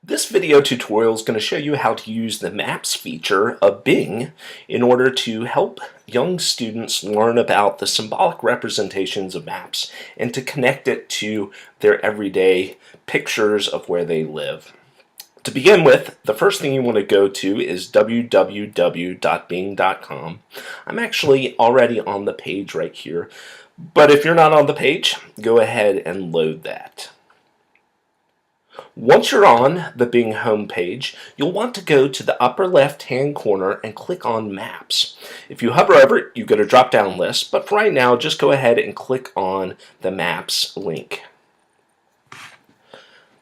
This video tutorial is going to show you how to use the Maps feature of Bing in order to help young students learn about the symbolic representations of maps and to connect it to their everyday pictures of where they live. To begin with, the first thing you want to go to is www.bing.com. I'm actually already on the page right here, but if you're not on the page, go ahead and load that. Once you're on the Bing homepage, you'll want to go to the upper left-hand corner and click on Maps. If you hover over it, you get a drop-down list, but for right now, just go ahead and click on the Maps link.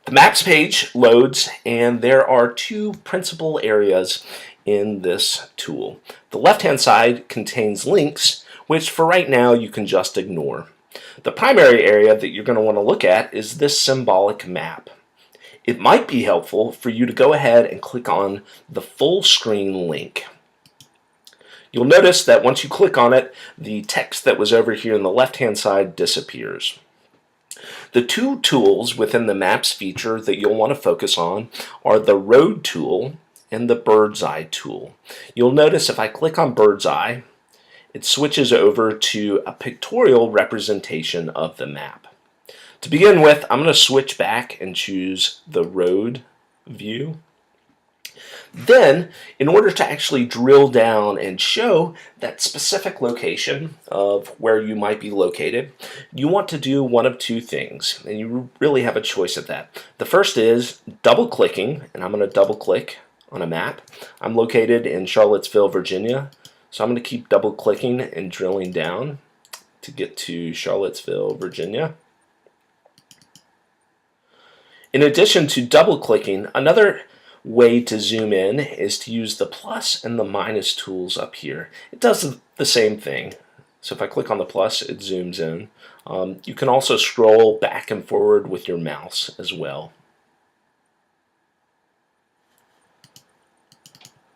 The Maps page loads, and there are two principal areas in this tool. The left-hand side contains links, which for right now you can just ignore. The primary area that you're going to want to look at is this symbolic map. It might be helpful for you to go ahead and click on the full screen link. You'll notice that once you click on it, the text that was over here on the left-hand side disappears. The two tools within the Maps feature that you'll want to focus on are the Road tool and the Birdseye tool. You'll notice if I click on Birdseye, it switches over to a pictorial representation of the map. To begin with, I'm going to switch back and choose the road view. Then, in order to actually drill down and show that specific location of where you might be located, you want to do one of two things, and you really have a choice of that. The first is double-clicking, and I'm going to double-click on a map. I'm located in Charlottesville, Virginia, so I'm going to keep double-clicking and drilling down to get to Charlottesville, Virginia. In addition to double-clicking, another way to zoom in is to use the plus and the minus tools up here. It does the same thing. So if I click on the plus, it zooms in. You can also scroll back and forward with your mouse as well.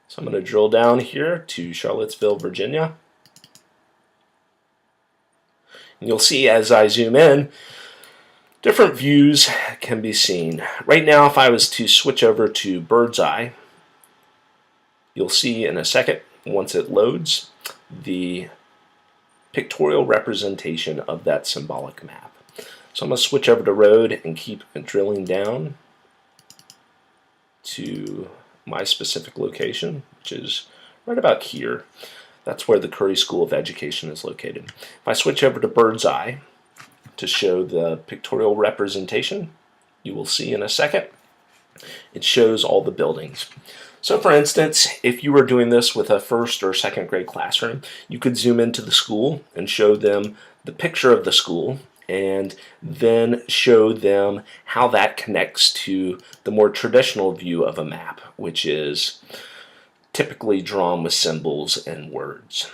So I'm going to drill down here to Charlottesville, Virginia. And you'll see as I zoom in, different views can be seen. Right now, if I was to switch over to Birdseye, you'll see in a second, once it loads, the pictorial representation of that symbolic map. So I'm going to switch over to Road and keep drilling down to my specific location, which is right about here. That's where the Curry School of Education is located. If I switch over to Birdseye, to show the pictorial representation, you will see in a second, it shows all the buildings. So for instance, if you were doing this with a first or second grade classroom, you could zoom into the school and show them the picture of the school and then show them how that connects to the more traditional view of a map, which is typically drawn with symbols and words.